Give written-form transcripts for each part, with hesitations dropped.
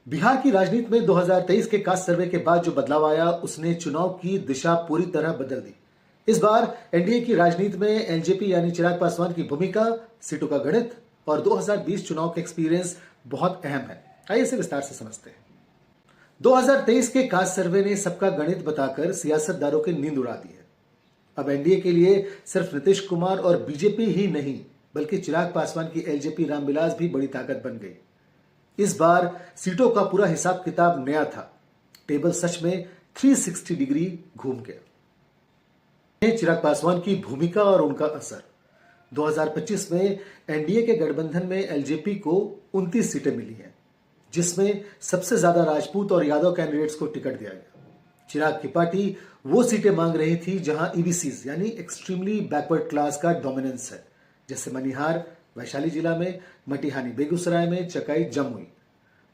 बिहार की राजनीति में 2023 के कास्ट सर्वे के बाद जो बदलाव आया उसने चुनाव की दिशा पूरी तरह बदल दी। इस बार एनडीए की राजनीति में एलजेपी यानी चिराग पासवान की भूमिका, सीटों का गणित और 2020 चुनाव का एक्सपीरियंस बहुत अहम है। आइए इसे विस्तार से समझते हैं। 2023 के कास्ट सर्वे ने सबका गणित बताकर सियासतदारों की नींद उड़ा दी है। अब एनडीए के लिए सिर्फ नीतीश कुमार और बीजेपी ही नहीं बल्कि चिराग पासवान की एलजेपी रामविलास भी बड़ी ताकत बन गई। इस बार सीटों का पूरा हिसाब किताब नया था। टेबल सच में 360 डिग्री घूम गया। चिराग पासवान की भूमिका और उनका असर। 2025 में एनडीए के गठबंधन में एलजेपी को 29 सीटें मिली हैं, जिसमें सबसे ज्यादा राजपूत और यादव कैंडिडेट्स को टिकट दिया गया। चिराग की पार्टी वो सीटें मांग रही थी जहां ईबीसीज यानी एक्सट्रीमली बैकवर्ड क्लास का डोमिनेंस है, जैसे मनिहार वैशाली जिला में, मटिहानी बेगूसराय में, चकाई जमुई।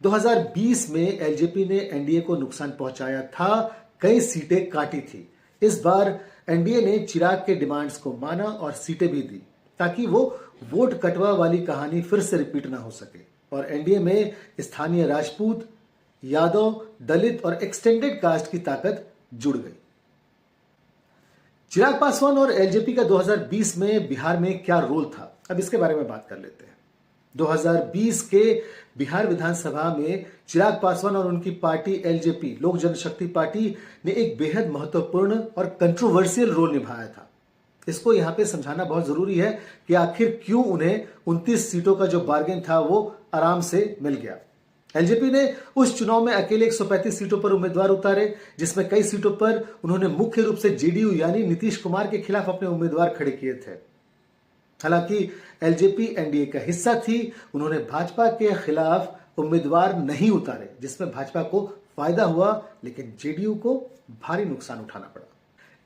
2020 में एलजेपी ने एनडीए को नुकसान पहुंचाया था, कई सीटें काटी थी। इस बार एनडीए ने चिराग के डिमांड्स को माना और सीटें भी दी ताकि वो वोट कटवा वाली कहानी फिर से रिपीट ना हो सके और एनडीए में स्थानीय राजपूत, यादव, दलित और एक्सटेंडेड कास्ट की ताकत जुड़ गई। चिराग पासवान और एलजेपी का 2020 में बिहार में क्या रोल था, अब इसके बारे में बात कर लेते हैं। 2020 के बिहार विधानसभा में चिराग पासवान और उनकी पार्टी एलजेपी लोक जनशक्ति पार्टी ने एक बेहद महत्वपूर्ण और कंट्रोवर्शियल रोल निभाया था। इसको यहां पे समझाना बहुत जरूरी है कि आखिर क्यों उन्हें 29 सीटों का जो बार्गेन था वो आराम से मिल गया। एलजेपी ने उस चुनाव में अकेले 135 सीटों पर उम्मीदवार उतारे, जिसमें कई सीटों पर उन्होंने मुख्य रूप से जेडीयू यानी नीतीश कुमार के खिलाफ अपने उम्मीदवार खड़े किए थे। हालांकि एलजेपी एनडीए का हिस्सा थी, उन्होंने भाजपा के खिलाफ उम्मीदवार नहीं उतारे, जिसमें भाजपा को फायदा हुआ, लेकिन जेडीयू को भारी नुकसान उठाना पड़ा।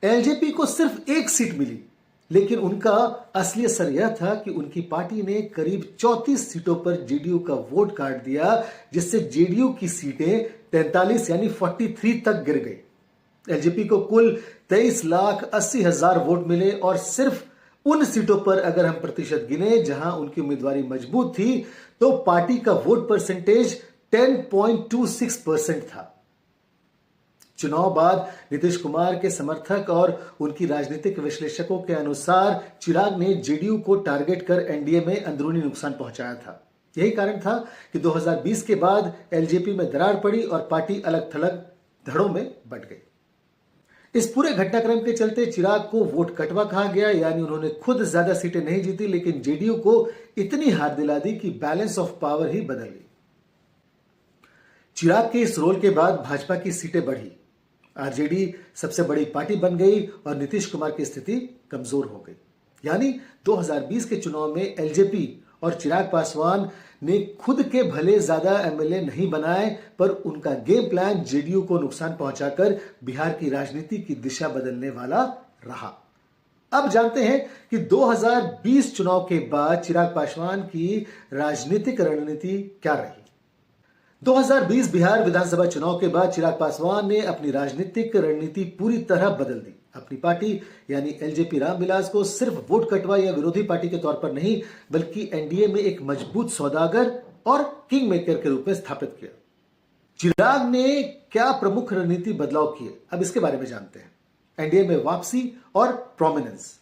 एलजेपी को सिर्फ एक सीट मिली, लेकिन उनका असली असर यह था कि उनकी पार्टी ने करीब 34 सीटों पर जेडीयू का वोट काट दिया, जिससे जेडीयू की सीटें 43 यानी 43 तक गिर गई। एलजेपी को कुल 23,80,000 वोट मिले और सिर्फ उन सीटों पर अगर हम प्रतिशत गिने जहां उनकी उम्मीदवारी मजबूत थी तो पार्टी का वोट परसेंटेज 10.26% था। चुनाव बाद नीतीश कुमार के समर्थक और उनकी राजनीतिक विश्लेषकों के अनुसार चिराग ने जेडीयू को टारगेट कर एनडीए में अंदरूनी नुकसान पहुंचाया था। यही कारण था कि 2020 के बाद एलजेपी में दरार पड़ी और पार्टी अलग थलग धड़ों में बंट गई। इस पूरे घटनाक्रम के चलते चिराग को वोट कटवा कहा गया, यानी उन्होंने खुद ज्यादा सीटें नहीं जीती, लेकिन जेडीयू को इतनी हार दिला दी कि बैलेंस ऑफ पावर ही बदल गई। चिराग के इस रोल के बाद भाजपा की सीटें बढ़ी, आरजेडी सबसे बड़ी पार्टी बन गई और नीतीश कुमार की स्थिति कमजोर हो गई। यानी 2020 के चुनाव में एलजेपी और चिराग पासवान ने खुद के भले ज्यादा एमएलए नहीं बनाए, पर उनका गेम प्लान जेडीयू को नुकसान पहुंचाकर बिहार की राजनीति की दिशा बदलने वाला रहा। अब जानते हैं कि 2020 चुनाव के बाद चिराग पासवान की राजनीतिक रणनीति क्या रही। 2020 बिहार विधानसभा चुनाव के बाद चिराग पासवान ने अपनी राजनीतिक रणनीति पूरी तरह बदल दी। अपनी पार्टी यानी एलजेपी रामविलास को सिर्फ वोट कटवा या विरोधी पार्टी के तौर पर नहीं, बल्कि एनडीए में एक मजबूत सौदागर और किंग मेकर के रूप में स्थापित किया। चिराग ने क्या प्रमुख रणनीति बदलाव किए, अब इसके बारे में जानते हैं। एनडीए में वापसी और प्रोमिनेंस।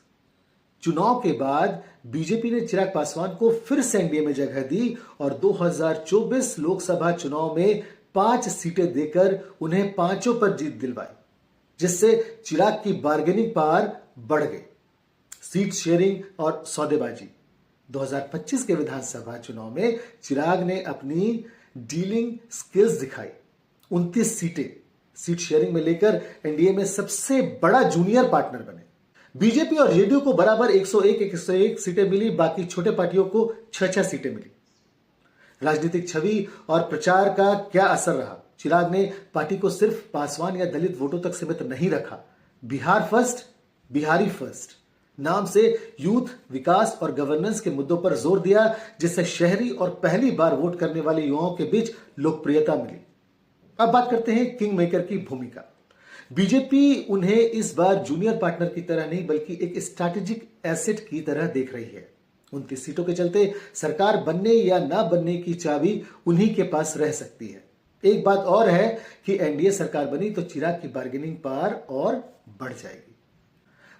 चुनाव के बाद बीजेपी ने चिराग पासवान को फिर से एनडीए में जगह दी और 2024 लोकसभा चुनाव में 5 सीटें देकर उन्हें पांचों पर जीत दिलवाई, जिससे चिराग की बार्गेनिंग पावर बढ़ गई। सीट शेयरिंग और सौदेबाजी। 2025 के विधानसभा चुनाव में चिराग ने अपनी डीलिंग स्किल्स दिखाई। 29 सीटें सीट शेयरिंग में लेकर एनडीए में सबसे बड़ा जूनियर पार्टनर बने। बीजेपी और जेडीयू को बराबर 101 सीटें मिली, बाकी छोटे पार्टियों को 6 सीटें मिली। राजनीतिक छवि और प्रचार का क्या असर रहा। चिराग ने पार्टी को सिर्फ पासवान या दलित वोटों तक सीमित नहीं रखा। बिहार फर्स्ट, बिहारी फर्स्ट नाम से यूथ, विकास और गवर्नेंस के मुद्दों पर जोर दिया, जिससे शहरी और पहली बार वोट करने वाले युवाओं के बीच लोकप्रियता मिली। अब बात करते हैं किंग मेकर की भूमिका। बीजेपी उन्हें इस बार जूनियर पार्टनर की तरह नहीं बल्कि एक स्ट्रैटेजिक एसेट की तरह देख रही है। 29 सीटों के चलते सरकार बनने या ना बनने की चाबी उन्हीं के पास रह सकती है। एक बात और है कि एनडीए सरकार बनी तो चिराग की बार्गेनिंग पावर और बढ़ जाएगी।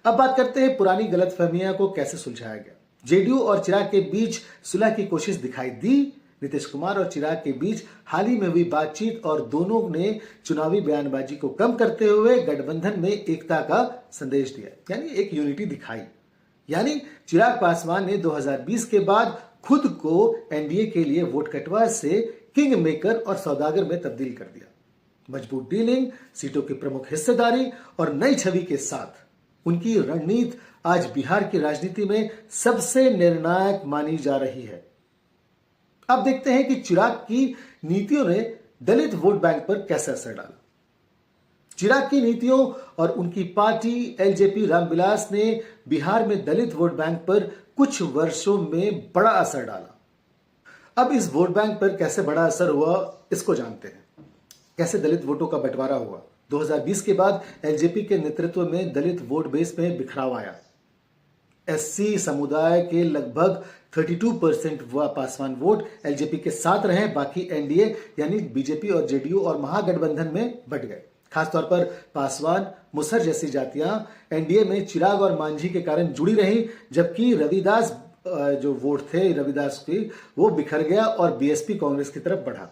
अब बात करते हैं पुरानी गलतफहमियां को कैसे सुलझाया गया। जेडीयू और चिराग के बीच सुलह की कोशिश दिखाई दी। नीतीश कुमार और चिराग के बीच हाल ही में हुई बातचीत और दोनों ने चुनावी बयानबाजी को कम करते हुए गठबंधन में एकता का संदेश दिया, यानी एक यूनिटी दिखाई। यानी चिराग पासवान ने 2020 के बाद खुद को एनडीए के लिए वोट कटवा से किंग मेकर और सौदागर में तब्दील कर दिया। मजबूत डीलिंग, सीटों की प्रमुख हिस्सेदारी और नई छवि के साथ उनकी रणनीति आज बिहार की राजनीति में सबसे निर्णायक मानी जा रही है। अब देखते हैं कि चिराग की नीतियों ने दलित वोट बैंक पर कैसे असर डाला। चिराग की नीतियों और उनकी पार्टी एलजेपी रामविलास ने बिहार में दलित वोट बैंक पर कुछ वर्षों में बड़ा असर डाला। अब इस वोट बैंक पर कैसे बड़ा असर हुआ, इसको जानते हैं। कैसे दलित वोटों का बंटवारा हुआ। 2020 के बाद एलजेपी के नेतृत्व में दलित वोट बेस में बिखराव आया। एससी समुदाय के लगभग 32% पासवान वोट एलजेपी के साथ रहे, बाकी एनडीए यानी बीजेपी और जेडीयू और महागठबंधन में बट गए। खासतौर पर पासवान, मुसहर जैसी जातियां एनडीए में चिराग और मांझी के कारण जुड़ी रही, जबकि रविदास जो वोट थे रविदास की, वो बिखर गया और बीएसपी कांग्रेस की तरफ बढ़ा।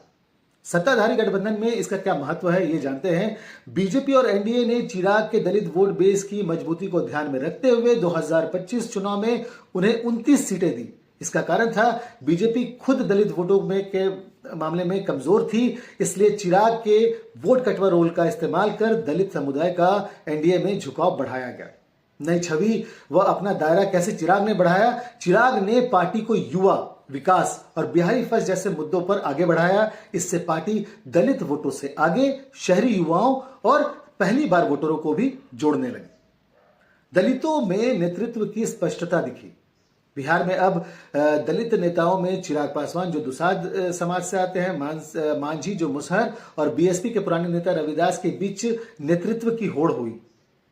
सत्ताधारी गठबंधन में इसका क्या महत्व है, ये जानते हैं। बीजेपी और एनडीए ने चिराग के दलित वोट बेस की मजबूती को ध्यान में रखते हुए 2025 चुनाव में उन्हें 29 सीटें दी। इसका कारण था बीजेपी खुद दलित वोटों में के मामले में कमजोर थी, इसलिए चिराग के वोट कटवा रोल का इस्तेमाल कर दलित समुदाय का एनडीए में झुकाव बढ़ाया गया। नई छवि व अपना दायरा कैसे चिराग ने बढ़ाया। चिराग ने पार्टी को युवा, विकास और बिहारी फर्स्ट जैसे मुद्दों पर आगे बढ़ाया। इससे पार्टी दलित वोटों से आगे शहरी युवाओं और पहली बार वोटरों को भी जोड़ने लगी। दलितों में नेतृत्व की स्पष्टता दिखी। बिहार में अब दलित नेताओं में चिराग पासवान जो दुसाध समाज से आते हैं, मांझी जो मुसहर और बीएसपी के पुराने नेता रविदास के बीच नेतृत्व की होड़ हुई।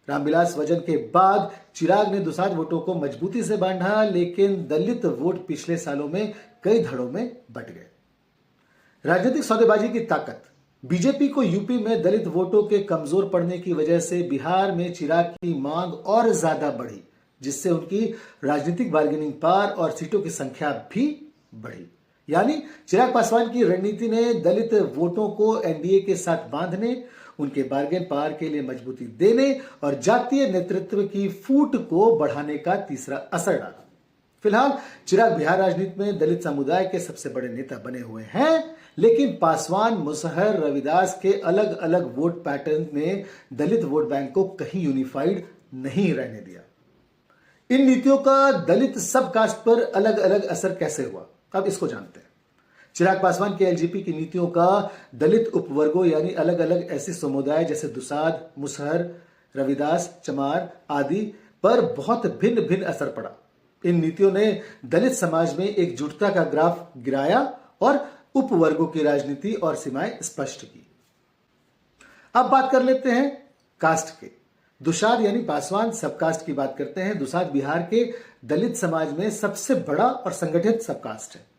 रामविलास वजन के बाद चिराग ने दुसाध वोटों को मजबूती से बांधा, लेकिन दलित वोट पिछले सालों में कई धड़ों में बट गए। राजनीतिक सौदेबाजी की ताकत। बीजेपी को यूपी में दलित वोटों के कमजोर पड़ने की वजह से बिहार में चिराग की मांग और ज्यादा बढ़ी, जिससे उनकी राजनीतिक बार्गेनिंग पावर और सीटों की संख्या भी बढ़ी। यानी चिराग पासवान की रणनीति ने दलित वोटों को एनडीए के साथ बांधने, उनके बार्गेन पावर के लिए मजबूती देने और जातीय नेतृत्व की फूट को बढ़ाने का तीसरा असर डाला। फिलहाल चिराग बिहार राजनीति में दलित समुदाय के सबसे बड़े नेता बने हुए हैं, लेकिन पासवान, मुसहर, रविदास के अलग अलग वोट पैटर्न ने दलित वोट बैंक को कहीं यूनिफाइड नहीं रहने दिया। इन नीतियों का दलित सब कास्ट पर अलग अलग असर कैसे हुआ, अब इसको जानते हैं। चिराग पासवान के एलजेपी की नीतियों का दलित उपवर्गों यानी अलग अलग ऐसे समुदाय जैसे दुसाध, मुसहर, रविदास, चमार आदि पर बहुत भिन्न भिन्न असर पड़ा। इन नीतियों ने दलित समाज में एकजुटता का ग्राफ गिराया और उपवर्गों की राजनीति और सीमाएं स्पष्ट की। अब बात कर लेते हैं कास्ट के। दुसाध यानी पासवान सबकास्ट की बात करते हैं। दुसाध बिहार के दलित समाज में सबसे बड़ा और संगठित सबकास्ट है।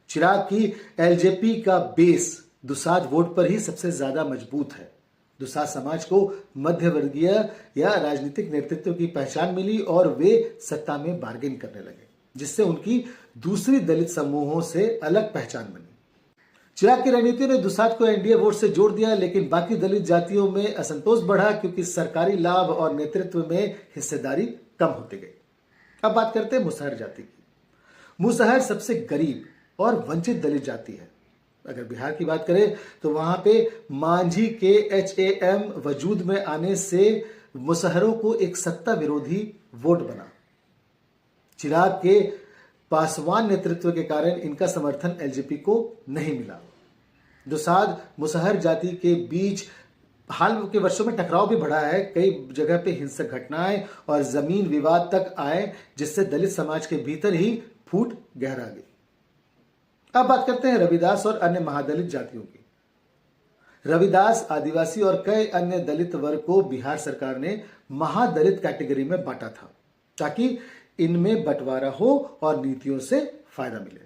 चिराग की एलजेपी का बेस दुसाध वोट पर ही सबसे ज्यादा मजबूत है। दुसाध समाज को मध्यवर्गीय या राजनीतिक नेतृत्व की पहचान मिली और वे सत्ता में बार्गेन करने लगे, जिससे उनकी दूसरी दलित समूहों से अलग पहचान बनी। चिराग की रणनीति ने दुसाध को एनडीए वोट से जोड़ दिया, लेकिन बाकी दलित जातियों में असंतोष बढ़ा क्योंकि सरकारी लाभ और नेतृत्व में हिस्सेदारी कम होती गई। अब बात करते हैं मुसहर जाति की। मुसहर सबसे गरीब और वंचित दलित जाति है। अगर बिहार की बात करें तो वहां पे मांझी के एचएएम वजूद में आने से मुसहरों को एक सत्ता विरोधी वोट बना। चिराग के पासवान नेतृत्व के कारण इनका समर्थन एलजेपी को नहीं मिला। दुसाध मुसहर जाति के बीच हाल के वर्षों में टकराव भी बढ़ा है। कई जगह पे हिंसक घटनाएं और जमीन विवाद तक आए, जिससे दलित समाज के भीतर ही फूट गहरा गई। अब बात करते हैं रविदास और अन्य महादलित जातियों की। रविदास, आदिवासी और कई अन्य दलित वर्ग को बिहार सरकार ने महादलित कैटेगरी में बांटा था, ताकि इनमें बंटवारा हो और नीतियों से फायदा मिले।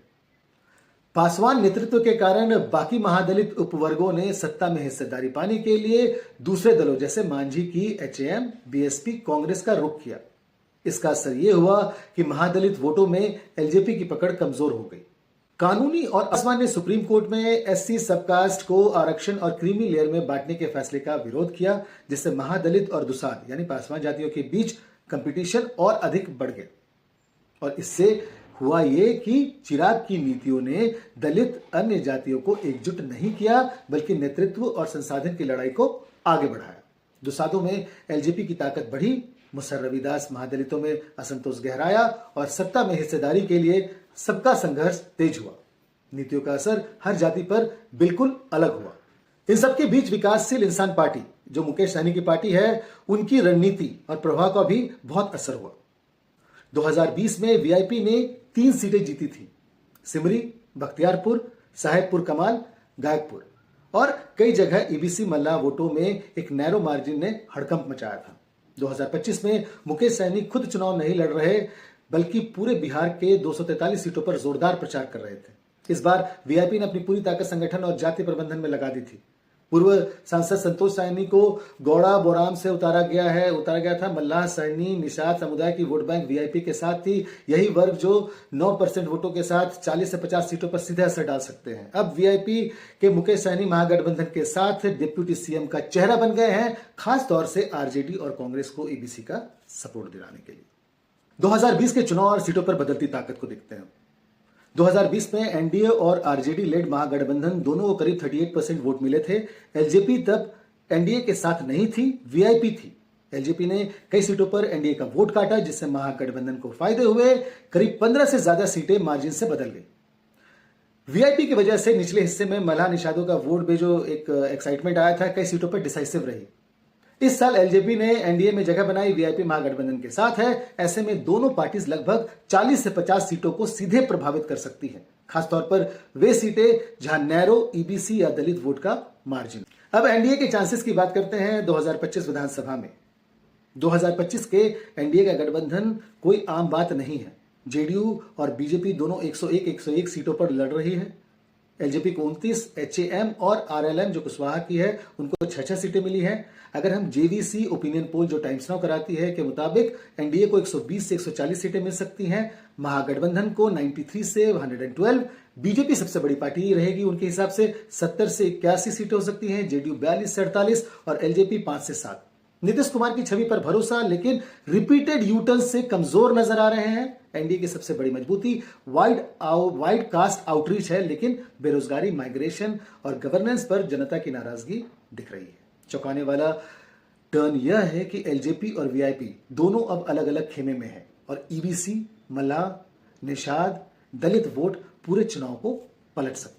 पासवान नेतृत्व के कारण बाकी महादलित उपवर्गों ने सत्ता में हिस्सेदारी पाने के लिए दूसरे दलों जैसे मांझी की एचएएम, बीएसपी, कांग्रेस का रुख किया। इसका असर यह हुआ कि महादलित वोटों में एलजेपी की पकड़ कमजोर हो गई। कानूनी और पासवान ने सुप्रीम कोर्ट में एससी सबकास्ट को आरक्षण और क्रीमी लेयर में बांटने के फैसले का विरोध किया, जिससे महादलित और दुसाध यानी पासवान जातियों के बीच कंपटीशन और अधिक बढ़ गया। और इससे हुआ ये कि चिराग की नीतियों ने दलित अन्य जातियों को एकजुट नहीं किया, बल्कि नेतृत्व और संसाधन की लड़ाई को आगे बढ़ाया। दुसाधों में एलजेपी की ताकत बढ़ी, मुसर्र रविदास महादलितों में असंतोष गहराया और सत्ता में हिस्सेदारी के लिए सबका संघर्ष तेज हुआ। नीतियों का असर हर जाति पर बिल्कुल अलग हुआ। इन सबके बीच विकासशील इंसान पार्टी, जो मुकेश सहनी की पार्टी है, उनकी रणनीति और प्रभाव का भी बहुत असर हुआ। 2020 में वीआईपी ने 3 सीटें जीती थी, सिमरी, बख्तियारपुर, साहेबपुर कमाल, गायकपुर, और कई जगह ईबीसी मल्लाह वोटों में एक नैरो मार्जिन ने हड़कंप मचाया था। 2025 में मुकेश सहनी खुद चुनाव नहीं लड़ रहे, बल्कि पूरे बिहार के 243 सीटों पर जोरदार प्रचार कर रहे थे। इस बार वीआईपी ने अपनी पूरी ताकत संगठन और जाति प्रबंधन में लगा दी थी। पूर्व सांसद संतोष सैनी को गौड़ा बोराम से उतारा गया था। मल्लाह, सरनी, निषाद समुदाय की वोट बैंक वीआईपी के साथ थी। यही वर्ग जो 9% वोटों के साथ 40 से 50 सीटों पर सीधे असर डाल सकते हैं। अब वीआईपी के मुकेश सहनी महागठबंधन के साथ डिप्टी सीएम का चेहरा बन गए हैं, खास तौर से आरजेडी और कांग्रेस को ईबीसी का सपोर्ट दिलाने के लिए। 2020 के चुनाव और सीटों पर बदलती ताकत को देखते हैं। 2020 में एनडीए और आरजेडी लेड महागठबंधन दोनों को करीब 38% वोट मिले थे। एलजेपी तब एनडीए के साथ नहीं थी, वीआईपी थी। एलजेपी ने कई सीटों पर एनडीए का वोट काटा, जिससे महागठबंधन को फायदे हुए। करीब 15 से ज्यादा सीटें मार्जिन से बदल गई। वीआईपी की वजह से निचले हिस्से में मल्लाह निषादों का वोट में जो एक एक्साइटमेंट आया था, कई सीटों पर डिसाइसिव रही। इस साल एलजेपी ने एनडीए में जगह बनाई, वीआईपी महागठबंधन के साथ है। ऐसे में दोनों पार्टीज लगभग 40 से 50 सीटों को सीधे प्रभावित कर सकती हैं, खासतौर पर वे सीटें जहां नैरो, ईबीसी या दलित वोट का मार्जिन। अब एनडीए के चांसेस की बात करते हैं 2025 विधानसभा में। 2025 के एनडीए का गठबंधन कोई आम बात नहीं है। जेडीयू और बीजेपी दोनों 101 सीटों पर लड़ रही है। एलजेपी को 29, एचएएम और आरएलएम जो कुशवाहा की है, उनको 6 सीटें मिली हैं। अगर हम जेवीसी ओपिनियन पोल जो टाइम्स नाउ कराती है के मुताबिक एनडीए को 120 से 140 सीटें मिल सकती हैं, महागठबंधन को 93 से 112, बीजेपी सबसे बड़ी पार्टी रहेगी उनके हिसाब से 70 से 81 सीटें हो सकती हैं, जेडीयू 42 से 48 और एलजेपी 5 से 7। नीतीश कुमार की छवि पर भरोसा, लेकिन रिपीटेड यूटर्न से कमजोर नजर आ रहे हैं। एनडीए की सबसे बड़ी मजबूती वाइड कास्ट आउटरीच है, लेकिन बेरोजगारी, माइग्रेशन और गवर्नेंस पर जनता की नाराजगी दिख रही है। चौंकाने वाला टर्न यह है कि एलजेपी और वीआईपी दोनों अब अलग अलग खेमे में हैं और ईबीसी, मल्लाह, निषाद, दलित वोट पूरे चुनाव को पलट सकते हैं।